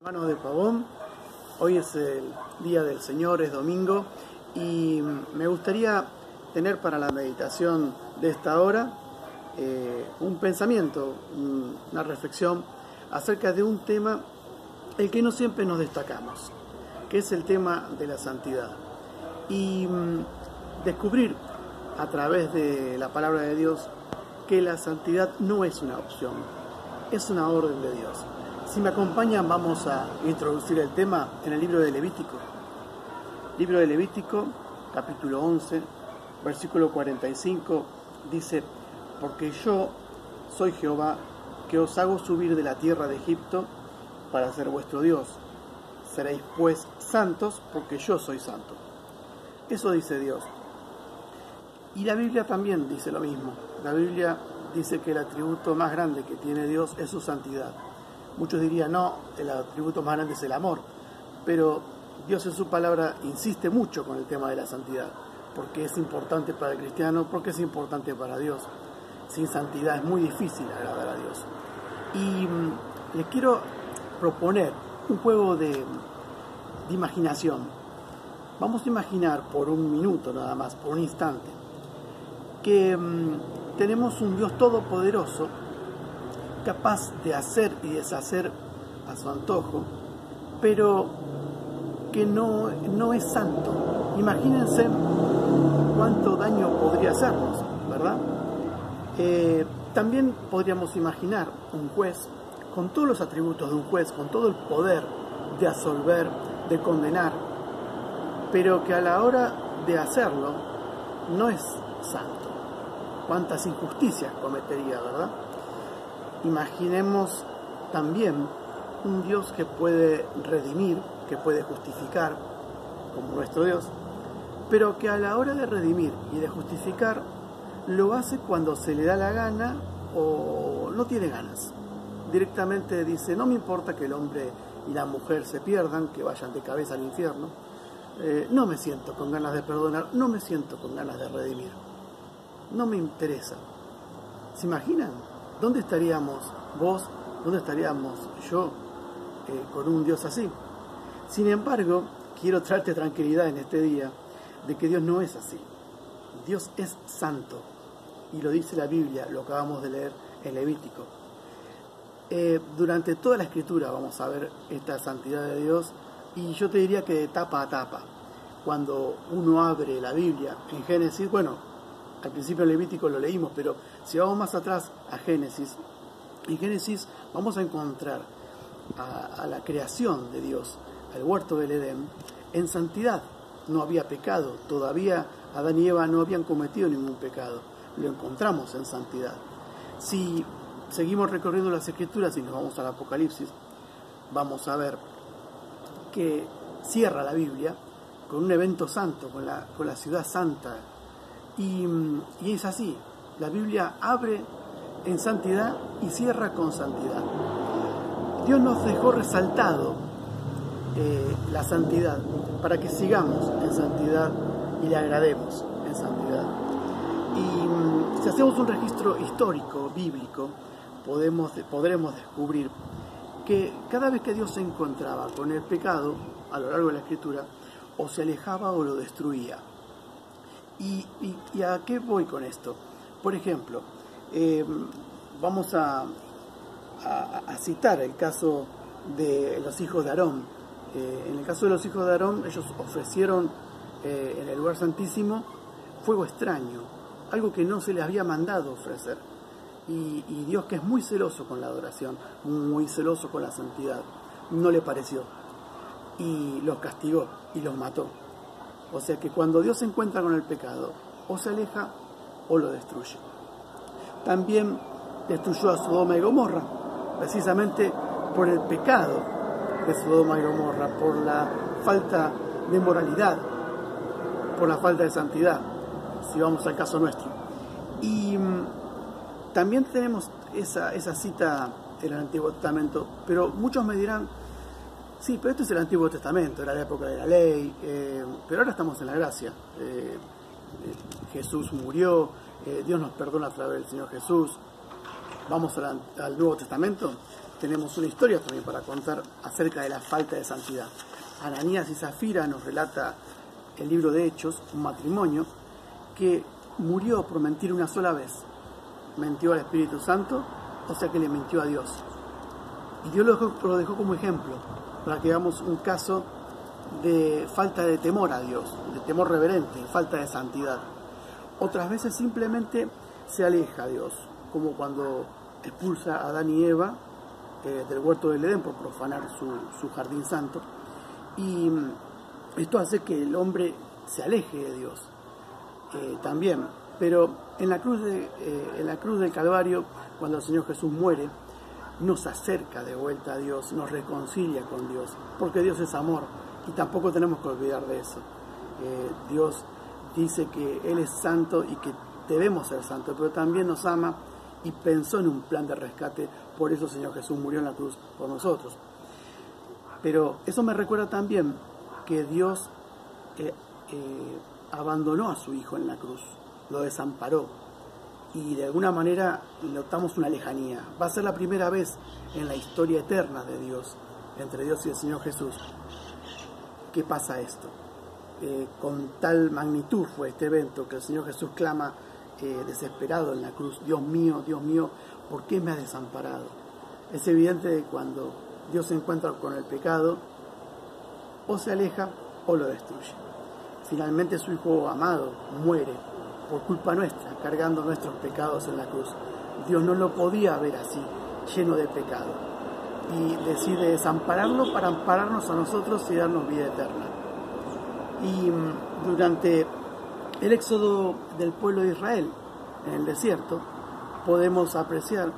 Hermanos de Pavón, hoy es el día del Señor, es domingo, y me gustaría tener para la meditación de esta hora un pensamiento, una reflexión acerca de un tema el que no siempre nos destacamos, que es el tema de la santidad. Y descubrir a través de la palabra de Dios que la santidad no es una opción, es una orden de Dios. Si me acompañan, vamos a introducir el tema en el libro de Levítico. Libro de Levítico, capítulo 11, versículo 45, dice: porque yo soy Jehová, que os hago subir de la tierra de Egipto para ser vuestro Dios. Seréis pues santos, porque yo soy santo. Eso dice Dios. Y la Biblia también dice lo mismo. La Biblia dice que el atributo más grande que tiene Dios es su santidad. Muchos dirían, no, el atributo más grande es el amor, pero Dios en su palabra insiste mucho con el tema de la santidad, porque es importante para el cristiano, porque es importante para Dios. Sin santidad es muy difícil agradar a Dios. Y les quiero proponer un juego de imaginación. Vamos a imaginar por un minuto nada más, por un instante, que tenemos un Dios todopoderoso, capaz de hacer y deshacer a su antojo, pero que no es santo. Imagínense cuánto daño podría hacernos, ¿verdad? También podríamos imaginar un juez con todos los atributos de un juez, con todo el poder de absolver, de condenar, pero que a la hora de hacerlo no es santo. Cuántas injusticias cometería, ¿verdad? Imaginemos también un Dios que puede redimir, que puede justificar, como nuestro Dios, pero que a la hora de redimir y de justificar lo hace cuando se le da la gana o no tiene ganas. Directamente dice, no me importa que el hombre y la mujer se pierdan, que vayan de cabeza al infierno, no me siento con ganas de perdonar, no me siento con ganas de redimir, no me interesa. ¿Se imaginan? ¿Dónde estaríamos vos? ¿Dónde estaríamos yo con un Dios así? Sin embargo, quiero traerte tranquilidad en este día de que Dios no es así. Dios es santo. Y lo dice la Biblia, lo acabamos de leer en Levítico. Durante toda la Escritura vamos a ver esta santidad de Dios. Y yo te diría que de tapa a tapa. Cuando uno abre la Biblia en Génesis, bueno, al principio en Levítico lo leímos, pero si vamos más atrás a Génesis, en Génesis vamos a encontrar a la creación de Dios, al huerto del Edén, en santidad. No había pecado, todavía Adán y Eva no habían cometido ningún pecado, lo encontramos en santidad. Si seguimos recorriendo las Escrituras y nos vamos al Apocalipsis, vamos a ver que cierra la Biblia con un evento santo, con la ciudad santa. Y es así, la Biblia abre en santidad y cierra con santidad. Dios nos dejó resaltado la santidad para que sigamos en santidad y le agrademos en santidad. Y si hacemos un registro histórico, bíblico, podremos descubrir que cada vez que Dios se encontraba con el pecado a lo largo de la Escritura, o se alejaba o lo destruía. ¿Y a qué voy con esto? Por ejemplo, vamos a citar el caso de los hijos de Aarón. En el caso de los hijos de Aarón, ellos ofrecieron en el lugar santísimo fuego extraño, algo que no se les había mandado ofrecer. Y Dios, que es muy celoso con la adoración, muy celoso con la santidad, no le pareció. Y los castigó y los mató. O sea que cuando Dios se encuentra con el pecado, o se aleja o lo destruye. También destruyó a Sodoma y Gomorra, precisamente por el pecado de Sodoma y Gomorra, por la falta de moralidad, por la falta de santidad, si vamos al caso nuestro. Y también tenemos esa cita en el Antiguo Testamento, pero muchos me dirán, sí, pero esto es el Antiguo Testamento, era la época de la ley, pero ahora estamos en la gracia. Jesús murió, Dios nos perdona a través del Señor Jesús. Vamos al Nuevo Testamento. tenemos una historia también para contar acerca de la falta de santidad. Ananías y Zafira nos relata el libro de Hechos, un matrimonio que murió por mentir una sola vez. Mentió al Espíritu Santo, o sea que le mintió a Dios. Y Dios lo dejó como ejemplo, para que veamos un caso de falta de temor a Dios, de temor reverente, falta de santidad. Otras veces simplemente se aleja a Dios, como cuando expulsa a Adán y Eva del huerto del Edén por profanar su jardín santo. Y esto hace que el hombre se aleje de Dios también. Pero en la cruz del Calvario, cuando el Señor Jesús muere, nos acerca de vuelta a Dios, nos reconcilia con Dios, porque Dios es amor y tampoco tenemos que olvidar de eso. Dios dice que Él es santo y que debemos ser santos, pero también nos ama y pensó en un plan de rescate. Por eso el Señor Jesús murió en la cruz por nosotros. Pero eso me recuerda también que Dios abandonó a su Hijo en la cruz, lo desamparó, y de alguna manera notamos una lejanía. Va a ser la primera vez en la historia eterna de Dios, entre Dios y el Señor Jesús, que pasa esto. Con tal magnitud fue este evento que el Señor Jesús clama desesperado en la cruz: Dios mío, ¿por qué me has desamparado? Es evidente que cuando Dios se encuentra con el pecado, o se aleja o lo destruye. Finalmente su Hijo amado muere por culpa nuestra, cargando nuestros pecados en la cruz. Dios no lo podía ver así, lleno de pecado, y decide desampararlo para ampararnos a nosotros y darnos vida eterna. Y durante el éxodo del pueblo de Israel en el desierto, podemos apreciar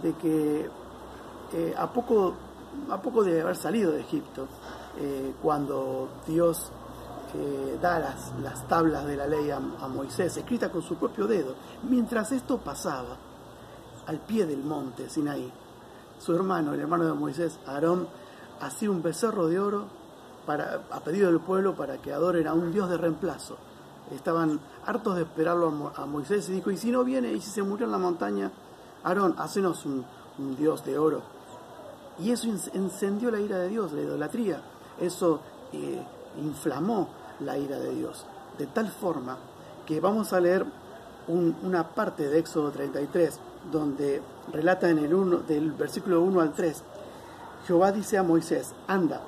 de que a poco de haber salido de Egipto, cuando Dios da las tablas de la ley a Moisés, escrita con su propio dedo. Mientras esto pasaba, al pie del monte Sinaí, su hermano, el hermano de Moisés, Aarón, hacía un becerro de oro a pedido del pueblo para que adoren a un Dios de reemplazo. Estaban hartos de esperarlo a Moisés y dijo: ¿y si no viene? ¿Y si se murió en la montaña? Aarón, hacenos un Dios de oro. Y eso encendió la ira de Dios, la idolatría. Eso inflamó la ira de Dios, de tal forma que vamos a leer una parte de Éxodo 33, donde relata del versículo 1 al 3, Jehová dice a Moisés: anda,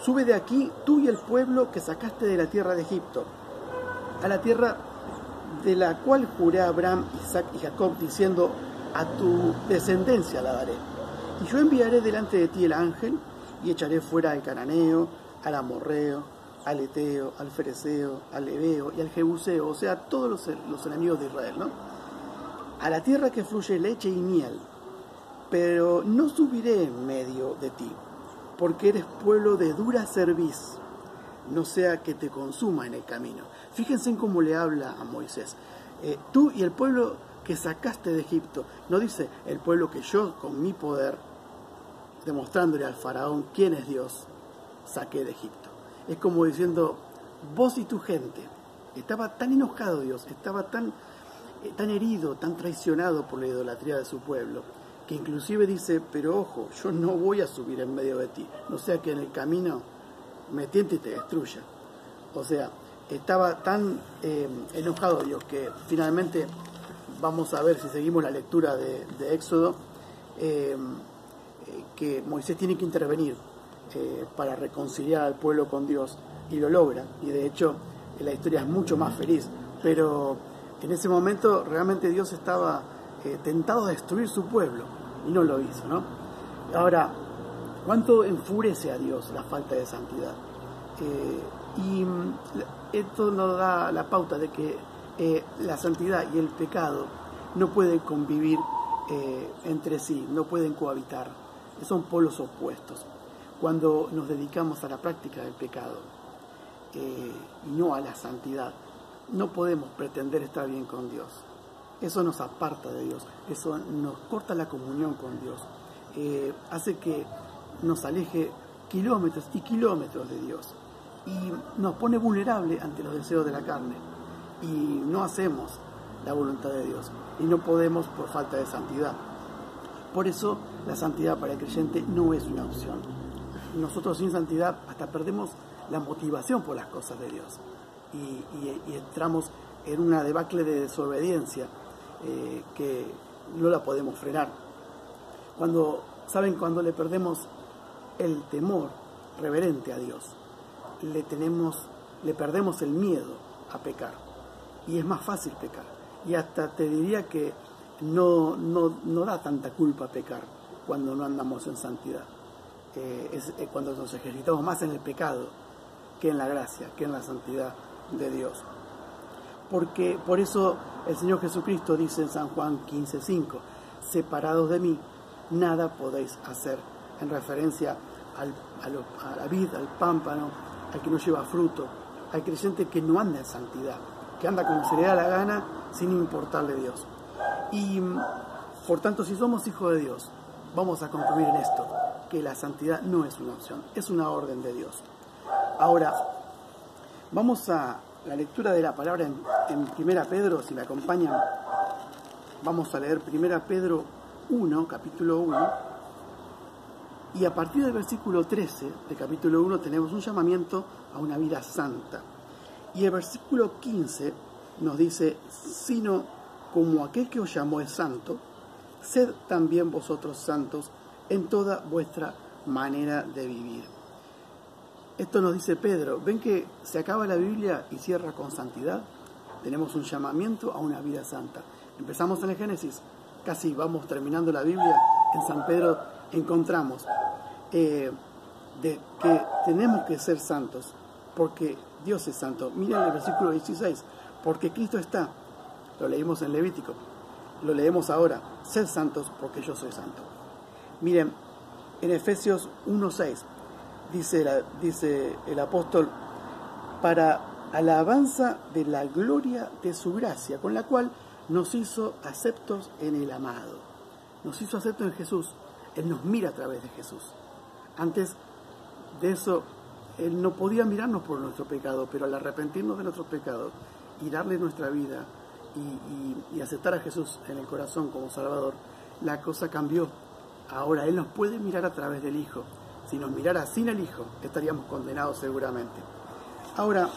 sube de aquí tú y el pueblo que sacaste de la tierra de Egipto, a la tierra de la cual juré a Abraham, Isaac y Jacob, diciendo: a tu descendencia la daré. Y yo enviaré delante de ti el ángel, y echaré fuera al cananeo, al amorreo, al eteo, al fereceo, al heveo y al jebuseo, o sea, todos los enemigos de Israel, ¿no? A la tierra que fluye leche y miel, pero no subiré en medio de ti, porque eres pueblo de dura cerviz, no sea que te consuma en el camino. Fíjense en cómo le habla a Moisés. Tú y el pueblo que sacaste de Egipto, no dice el pueblo que yo con mi poder, demostrándole al faraón quién es Dios, saqué de Egipto. Es como diciendo: vos y tu gente. Estaba tan enojado Dios, estaba tan herido, tan traicionado por la idolatría de su pueblo, que inclusive dice: pero ojo, yo no voy a subir en medio de ti, no sea que en el camino me tiente y te destruya. O sea, estaba tan enojado Dios que finalmente vamos a ver, si seguimos la lectura de Éxodo, que Moisés tiene que intervenir para reconciliar al pueblo con Dios, y lo logra, y de hecho la historia es mucho más feliz. Pero en ese momento realmente Dios estaba tentado a destruir su pueblo y no lo hizo, ¿no? Ahora, ¿cuánto enfurece a Dios la falta de santidad? Y esto nos da la pauta de que la santidad y el pecado no pueden convivir entre sí, no pueden cohabitar, son polos opuestos. Cuando nos dedicamos a la práctica del pecado y no a la santidad, no podemos pretender estar bien con Dios. Eso nos aparta de Dios, eso nos corta la comunión con Dios, hace que nos aleje kilómetros y kilómetros de Dios, y nos pone vulnerable ante los deseos de la carne, y no hacemos la voluntad de Dios, y no podemos por falta de santidad. Por eso la santidad para el creyente no es una opción. Nosotros sin santidad hasta perdemos la motivación por las cosas de Dios y entramos en una debacle de desobediencia que no la podemos frenar. Cuando le perdemos el temor reverente a Dios, le perdemos el miedo a pecar y es más fácil pecar. Y hasta te diría que no da tanta culpa pecar cuando no andamos en santidad. Es cuando nos ejercitamos más en el pecado que en la gracia, que en la santidad de Dios. Porque por eso el Señor Jesucristo dice en San Juan 15:5, separados de mí, nada podéis hacer, en referencia a la vid, al pámpano, al que no lleva fruto, al creyente que no anda en santidad, que anda como se le da la gana sin importarle Dios. Y por tanto, si somos hijos de Dios, vamos a concluir en esto, que la santidad no es una opción, es una orden de Dios. Ahora, vamos a la lectura de la palabra en 1 Pedro, si me acompañan, vamos a leer 1 Pedro 1, capítulo 1, y a partir del versículo 13 de capítulo 1 tenemos un llamamiento a una vida santa. Y el versículo 15 nos dice, sino como aquel que os llamó es santo, sed también vosotros santos en toda vuestra manera de vivir. Esto nos dice Pedro. ¿Ven que se acaba la Biblia y cierra con santidad? Tenemos un llamamiento a una vida santa. Empezamos en el Génesis, casi vamos terminando la Biblia. En San Pedro encontramos de que tenemos que ser santos, porque Dios es santo. Miren el versículo 16, porque Cristo está. Lo leímos en Levítico, lo leemos ahora, sed santos porque yo soy santo. Miren, en Efesios 1:6 dice el apóstol, para alabanza de la gloria de su gracia, con la cual nos hizo aceptos en el amado. Nos hizo aceptos en Jesús. Él nos mira a través de Jesús. Antes de eso, Él no podía mirarnos por nuestro pecado, pero al arrepentirnos de nuestros pecados y darle nuestra vida y aceptar a Jesús en el corazón como Salvador, la cosa cambió. Ahora Él nos puede mirar a través del Hijo. Si nos mirara sin el Hijo, estaríamos condenados seguramente. Ahora,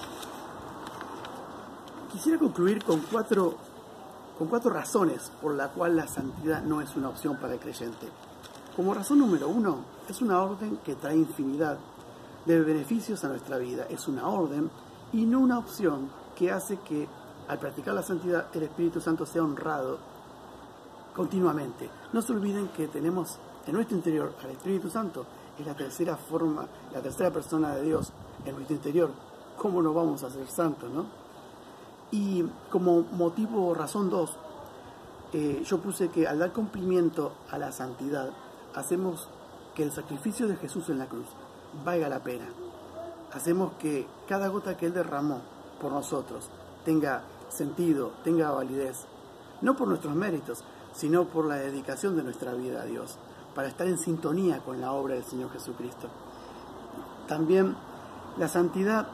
quisiera concluir con cuatro razones por la cual la santidad no es una opción para el creyente. Como razón número 1, es una orden que trae infinidad de beneficios a nuestra vida. Es una orden y no una opción que hace que al practicar la santidad el Espíritu Santo sea honrado continuamente. No se olviden que tenemos en nuestro interior al Espíritu Santo. Es la tercera persona de Dios en nuestro interior. ¿Cómo no vamos a ser santos, no? Y como motivo, razón 2, yo puse que al dar cumplimiento a la santidad, hacemos que el sacrificio de Jesús en la cruz valga la pena. Hacemos que cada gota que Él derramó por nosotros tenga sentido, tenga validez. No por nuestros méritos, sino por la dedicación de nuestra vida a Dios, para estar en sintonía con la obra del Señor Jesucristo. También la santidad,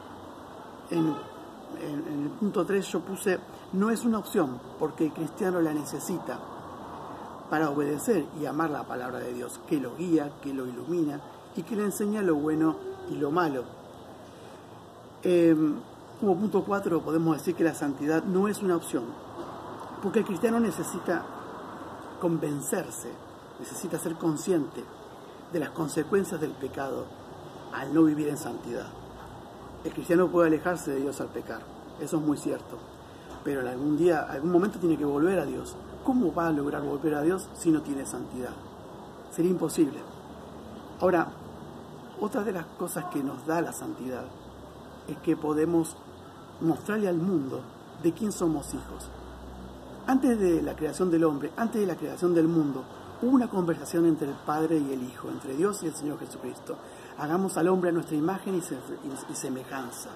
en el punto 3 yo puse, no es una opción, porque el cristiano la necesita para obedecer y amar la palabra de Dios, que lo guía, que lo ilumina y que le enseña lo bueno y lo malo. Como punto 4 podemos decir que la santidad no es una opción, porque el cristiano necesita convencerse, necesita ser consciente de las consecuencias del pecado al no vivir en santidad. El cristiano puede alejarse de Dios al pecar, eso es muy cierto, pero en algún momento tiene que volver a Dios. ¿Cómo va a lograr volver a Dios si no tiene santidad? Sería imposible. Ahora, otra de las cosas que nos da la santidad es que podemos mostrarle al mundo de quién somos hijos. Antes de la creación del hombre, antes de la creación del mundo, hubo una conversación entre el Padre y el Hijo, entre Dios y el Señor Jesucristo. Hagamos al hombre a nuestra imagen y semejanza.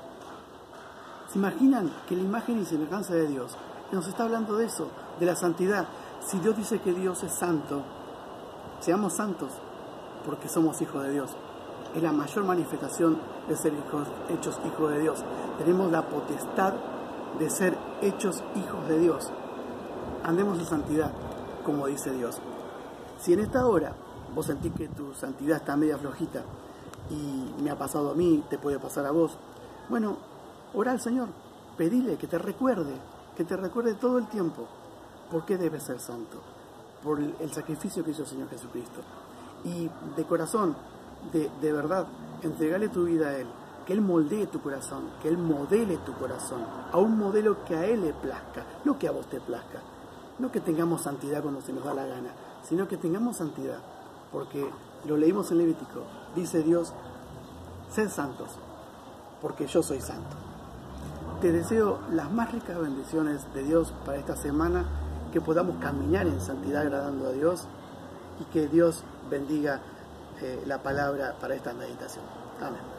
¿Se imaginan que la imagen y semejanza de Dios nos está hablando de eso, de la santidad? Si Dios dice que Dios es santo, seamos santos porque somos hijos de Dios. Es la mayor manifestación de ser hechos hijos de Dios. Tenemos la potestad de ser hechos hijos de Dios. Andemos en santidad, como dice Dios. Si en esta hora vos sentís que tu santidad está media flojita, y me ha pasado a mí, te puede pasar a vos, bueno, orá al Señor, pedile que te recuerde todo el tiempo por qué debes ser santo, por el sacrificio que hizo el Señor Jesucristo. Y de corazón, de verdad, entregale tu vida a Él, que Él moldee tu corazón, que Él modele tu corazón, a un modelo que a Él le plazca, no que a vos te plazca. No que tengamos santidad cuando se nos da la gana, sino que tengamos santidad, porque lo leímos en Levítico, dice Dios, sed santos, porque yo soy santo. Te deseo las más ricas bendiciones de Dios para esta semana, que podamos caminar en santidad agradando a Dios, y que Dios bendiga la palabra para esta meditación. Amén.